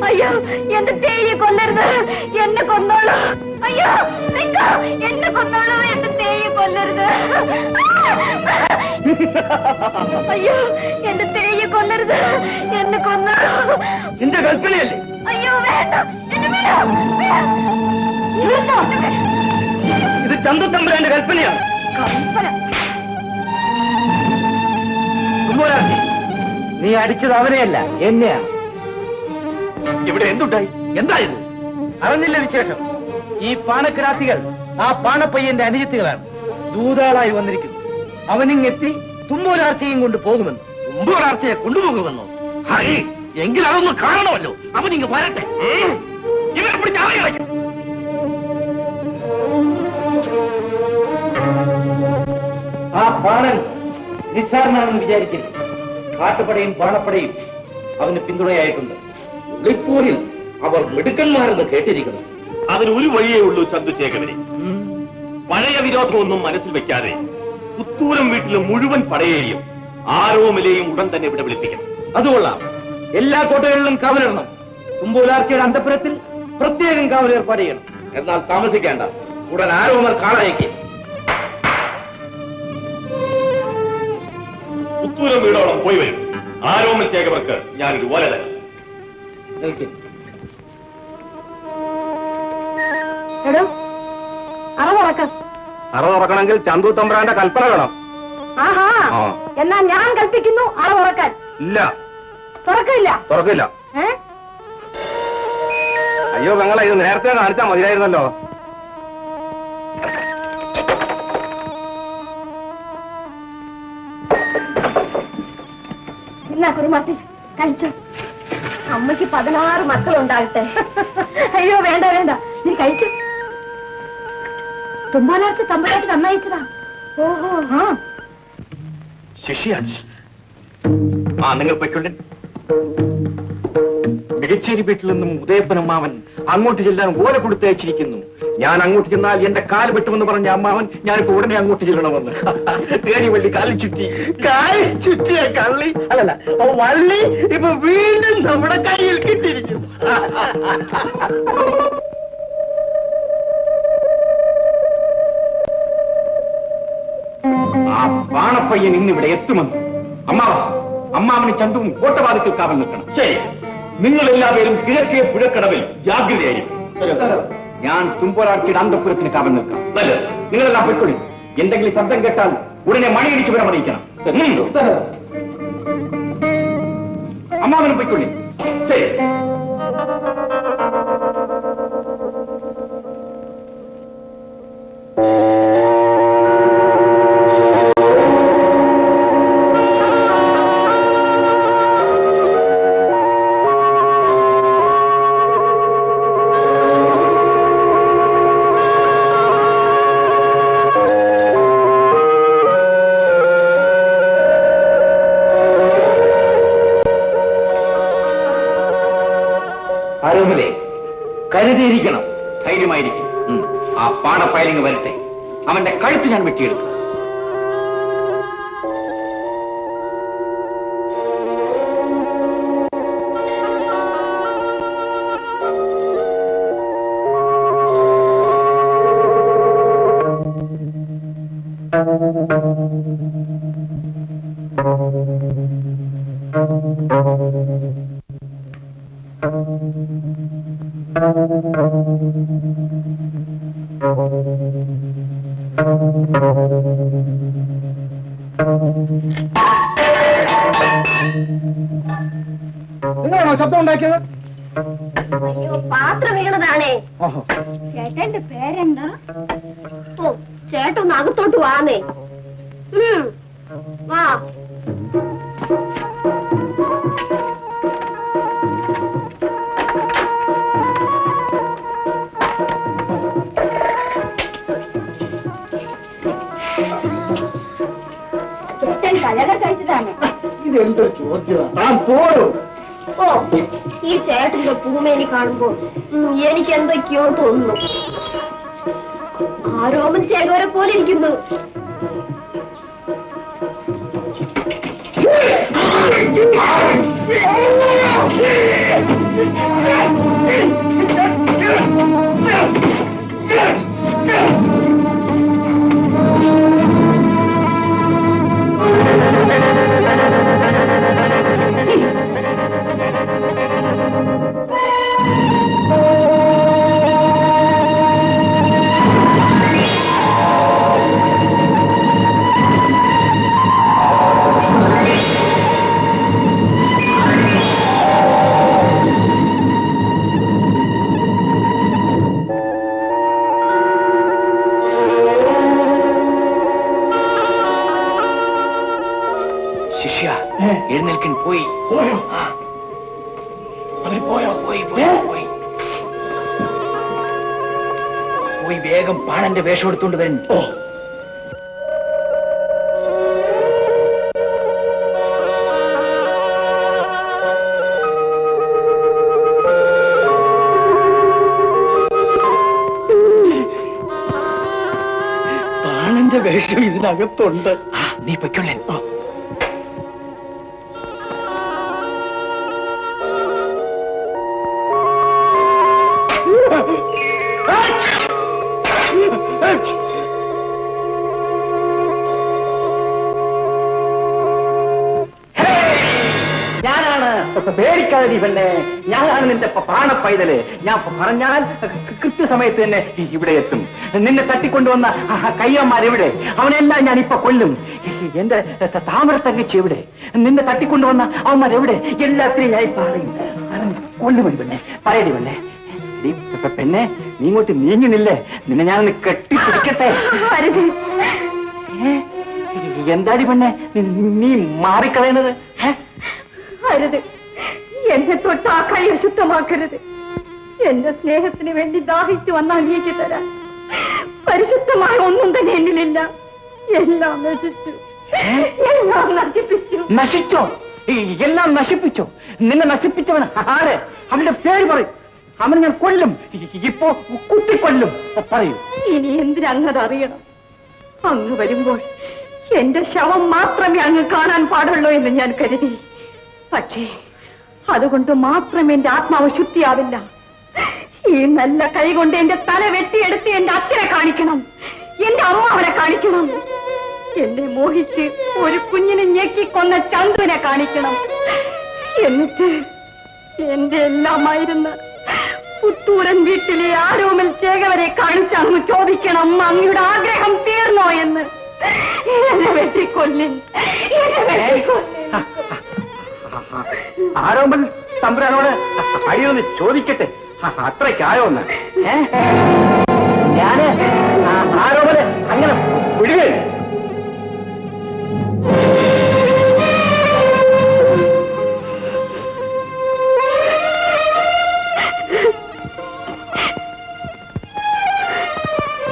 അയ്യോ, എന്റെ തേയെ കൊല്ലരുത്, എന്നെ കൊന്നോളൂ. അയ്യോ, എന്നെ കൊന്നോളൂ, എന്റെ തേയെ കൊല്ലരുത്. അയ്യോ, എന്റെ തേയെ കൊല്ലരുത്, എന്നെ കൊന്നോളൂ. നിന്റെ കൽപ്പനയല്ലേ? അയ്യോ വേണ്ട, ഇത് ചന്തു തമ്പുരാന്റെ കൽപ്പനയാണ്. കൽപ്പന? നീ അടിച്ചത് അവനെയല്ല, എന്നെയാണ്. ഇവിടെ എന്തുണ്ടായി? എന്തായത്? അറിഞ്ഞില്ല വിശേഷം. ഈ പാണക്കിരാത്തികൾ ആ പാണപ്പയ്യന്റെ അനുജത്തികളാണ്. ദൂതാളായി വന്നിരിക്കുന്നു. അവനിങ്ങെത്തി തുമ്പോരാർച്ചയും കൊണ്ട് പോകുമെന്ന്. തുമ്പോരാർച്ചയെ കൊണ്ടുപോകുമെന്നോ? എങ്കിൽ അതൊന്ന് കാണണമല്ലോ. അവനിങ്ങ് വരട്ടെ. ഇവരെ പിടിച്ച് ആളെ ആ പാണൻ നിസ്സാരനാണെന്ന് വിചാരിക്കുന്നു. കാട്ടുപടയും പാണപ്പടയും അവന് പിന്തുണയായിട്ടുണ്ട്. ഉളിപ്പൂരിൽ അവർ മിടുക്കന്മാരെന്ന് കേട്ടിരിക്കുന്നു. അതിനൊരു വഴിയേ ഉള്ളൂ ചന്തുശേഖരനെ. പഴയ വിരോധമൊന്നും മനസ്സിൽ വെക്കാതെ പുത്തൂരം വീട്ടിലെ മുഴുവൻ പടയെയും ആരോമലെയും ഉടൻ തന്നെ ഇവിടെ വിളിപ്പിക്കണം. അതുകൊള്ളാം. എല്ലാ കോട്ടകളിലും കാവലിടണം. തുമ്പോലാർച്ചയുടെ അന്തപുരത്തിൽ പ്രത്യേകം കാവൽ ഏർപ്പാട് ചെയ്യണം. എന്നാൽ താമസിക്കേണ്ട, ഉടൻ ആരോമൽ കാണാനേക്ക്. പുത്തൂരം വീടോളം പോയി വരും. ആരോമൽ ചേകവർക്ക് ഞാനൊരു ഓല തരാം. അറവുറക്കണമെങ്കിൽ ചന്തു തമ്പ്രാന്റെ കൽപ്പന വേണം. ആഹാ, എന്നാ ഞാൻ കൽപ്പിക്കുന്നു അറവുറക്കാൻ. ഇല്ല, തുറക്കില്ല. അയ്യോ പെങ്ങളെ, ഇത് നേരത്തെ കാണിച്ചാൽ മതിയായിരുന്നല്ലോ. എന്നാ കുറുമാട്ടി കഴിച്ചോ. അമ്മയ്ക്ക് 16 മക്കളുണ്ടാകട്ടെ. അയ്യോ വേണ്ട, നീ കഴിച്ചു. തുമ്പാനാർക്ക് തമ്പുരാട്ടി നന്നയച്ചതാ. ഓഹോ, ശിഷ്യാജ്. നിങ്ങൾ പൊയ്ക്കൊള്ളി. മികച്ചേരി വീട്ടിൽ നിന്നും ഉദയപ്പനമ്മാവൻ അങ്ങോട്ട് ചെല്ലാൻ ഓല കൊടുത്തയച്ചിരിക്കുന്നു. ഞാൻ അങ്ങോട്ട് ചെന്നാൽ എന്റെ കാല് വെട്ടുമെന്ന് പറഞ്ഞ അമ്മാവൻ ഞാനിപ്പോ ഉടനെ അങ്ങോട്ട് ചെല്ലണമെന്ന്. തേടി വള്ളി കാലിൽ ചുറ്റിയ കള്ളി അല്ലല്ല വള്ളി ഇപ്പൊ വീണ്ടും നമ്മുടെ കയ്യിൽ കിട്ടിയിരിക്കുന്നു. ആ പാണപ്പയ്യൻ ഇന്നിവിടെ എത്തുമെന്ന്. അമ്മാവന് ചന്തുവും കോട്ടവാതിക്കൽ കാവൽ നിൽക്കണം. ശരി, നിങ്ങൾ എല്ലാവരും കിഴക്കേ പുഴക്കടവിൽ ജാഗ്രതയായിരിക്കും. ഞാൻ തുമ്പോരാർച്ചയുടെ അന്തപുരത്തിന് കാവൽ നിൽക്കാം. നല്ലത്. നിങ്ങളെല്ലാം പൊയ്ക്കൊള്ളി. എന്തെങ്കിലും ശബ്ദം കേട്ടാൽ ഉടനെ മണിയടിച്ച് വിവരം അറിയിക്കണം. അമ്മാവനും പൊയ്ക്കൊള്ളി. ശരി. കരുതിയിരിക്കണം, ധൈര്യമായിരിക്കും. ആ പാടപ്പയലിങ് വരട്ടെ. അവന്റെ കഴുത്ത് ഞാൻ വെട്ടിയെടുക്കും. നിങ്ങളാണോ ശബ്ദം ഉണ്ടാക്കിയത്? അയ്യോ, പാത്രം വീണതാണേ. ചേട്ടന്റെ പേരെന്താ? ഓ, ചേട്ടൊന്ന് അകത്തോട്ട് വാന്നേ. വാ. ചേട്ടൻ കലക കഴിച്ചതാണ്. ഇതെന്തൊരു ചോദ്യം? താൻ പോയോ? ഓ, ഈ ചേട്ടന്റെ പൂമേനി കാണുമ്പോ എനിക്ക് എന്തൊക്കെയോ തോന്നുന്നു. ആരോമൻ ചേകവരെ പോലെ ഇരിക്കുന്നു. പോയി. അവര് പോയോ? പോയി വേഗം പാണന്റെ വേഷം എടുത്തുകൊണ്ട് വരുന്നു. പാണന്റെ വേഷം ഇതിനകത്തുണ്ട്. നീ പൊയ്ക്കൊള്ളേ. ഞാനാണ്. പേടിക്കാതെ പെണ്ണെ, ഞാനാണ് നിന്റെ പ്രാണപ്പൈതല്. ഞാൻ പറഞ്ഞാൽ കൃത്യസമയത്ത് തന്നെ ഇവിടെ എത്തും. നിന്നെ തട്ടിക്കൊണ്ടുവന്ന കയ്യന്മാരെവിടെ? അവനെല്ലാം ഞാൻ ഇപ്പൊ കൊല്ലും. എന്റെ താമര തങ്കച്ചി എവിടെ? നിന്നെ തട്ടിക്കൊണ്ടുവന്ന അവന്മാരെവിടെ? എല്ലാത്തിനും ഞാൻ പറയും. കൊല്ലുമതി പെണ്ണെ, പറയടി പെണ്ണെ. പെണ്ണെ, നീ ഇങ്ങോട്ട് നീങ്ങുന്നില്ലേ? നിന്നെ ഞാനൊന്ന് കെട്ടിപ്പിടിക്കട്ടെ. എന്താടി പെണ്ണെ നീ മാറിക്കളയുന്നത്? അരുത്, എന്നെ തൊട്ട് ആ കൈ അശുദ്ധമാക്കരുത്. എന്റെ സ്നേഹത്തിന് വേണ്ടി ദാഹിച്ചു വന്നാൽ നീക്കി തരാൻ പരിശുദ്ധമായ ഒന്നും തന്നെ എന്നിലില്ല. എല്ലാം നശിച്ചു, എല്ലാം നശിപ്പിച്ചു. നശിച്ചോ? എല്ലാം നശിപ്പിച്ചോ? നിന്നെ നശിപ്പിച്ചവൻ ആര്? അവന്റെ പേര് പറയും. അവനെ ഞാൻ കൊല്ലും. ഇപ്പോ കുത്തിക്കൊല്ലും. പറയൂ. ഇനി എന്തിനങ്ങത് അറിയണം? അങ്ങ് വരുമ്പോൾ എന്റെ ശവം മാത്രമേ അങ്ങ് കാണാൻ പാടുള്ളൂ എന്ന് ഞാൻ കരുതി. പക്ഷേ അതുകൊണ്ട് മാത്രം എന്റെ ആത്മാവ് ശുദ്ധിയാവില്ല. ഈ നല്ല കൈകൊണ്ട് എന്റെ തല വെട്ടിയെടുത്ത് എന്റെ അച്ഛനെ കാണിക്കണം, എന്റെ അമ്മാവനെ കാണിക്കണം. എന്നെ മോഹിച്ച് ഒരു കുഞ്ഞിനെ ഞെക്കിക്കൊന്ന ചന്തുവിനെ കാണിക്കണം. എന്നിട്ട് എന്റെ എല്ലാമായിരുന്ന പുത്തൂരൻ വീട്ടിലെ ആരോമൽ ചേകവരെ കാണിച്ച് അങ്ങ് ചോദിക്കണം, അങ്ങയുടെ ആഗ്രഹം തീർന്നോ എന്ന്. എന്നെ വെട്ടിക്കൊല്ലിൻ, എന്നെ വെട്ടിക്കൊല്ലിൻ. ആരോമൽ തമ്പുരാനോട് അയ്യൊന്ന് ചോദിക്കട്ടെ, അത്രയ്ക്കായോന്ന്? ഞാന് ആരോമല് അങ്ങനെ വിടുകയില്ല.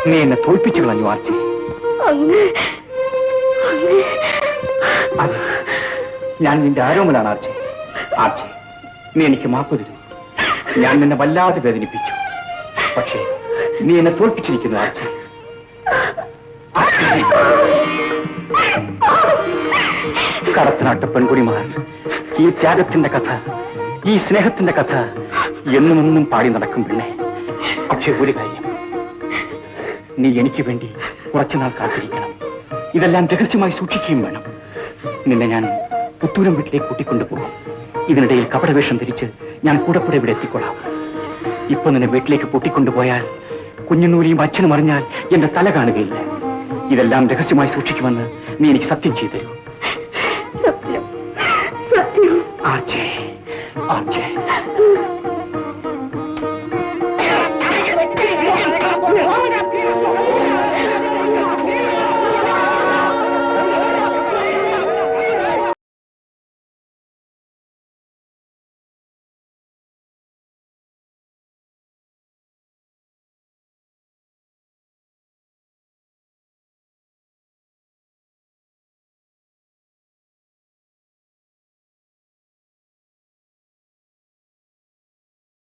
നീ എന്നെ തോൽപ്പിച്ചു കളഞ്ഞു ആർച്ചി. ഞാൻ നിന്റെ ആരോമലാണ് ആർച്ചി. ആർച്ചി, നീ എനിക്ക് മാപ്പ് തരൂ. ഞാൻ നിന്നെ വല്ലാതെ വേദനിപ്പിച്ചു. പക്ഷേ നീ എന്നെ തോൽപ്പിച്ചിരിക്കുന്നു ആർച്ചി. കടത്തനാട്ട് പെൺകുടിമാർ ഈ ത്യാഗത്തിന്റെ കഥ, ഈ സ്നേഹത്തിന്റെ കഥ എന്നുമെന്നും പാടി നടക്കും പെണ്ണെ. പക്ഷേ ഒരു കാര്യം, നീ എനിക്ക് വേണ്ടി കുറച്ചുനാൾ കാത്തിരിക്കണം. ഇതെല്ലാം രഹസ്യമായി സൂക്ഷിക്കുകയും വേണം. നിന്നെ ഞാൻ പുത്തൂരം വീട്ടിലേക്ക് കൂട്ടിക്കൊണ്ടുപോകും. ഇതിനിടയിൽ കപടവേഷം ധരിച്ച് ഞാൻ കൂടെ ഇവിടെ എത്തിക്കൊള്ളാം. ഇപ്പൊ നിന്നെ വീട്ടിലേക്ക് കൂട്ടിക്കൊണ്ടുപോയാൽ കുഞ്ഞുനൂലിയും അച്ഛനും അറിഞ്ഞാൽ എന്റെ തല കാണുകയില്ല. ഇതെല്ലാം രഹസ്യമായി സൂക്ഷിക്കുമെന്ന് നീ എനിക്ക് സത്യം ചെയ്തു തരൂ. സത്യം, സത്യം. ആർച്ചേ, ആർച്ചേ.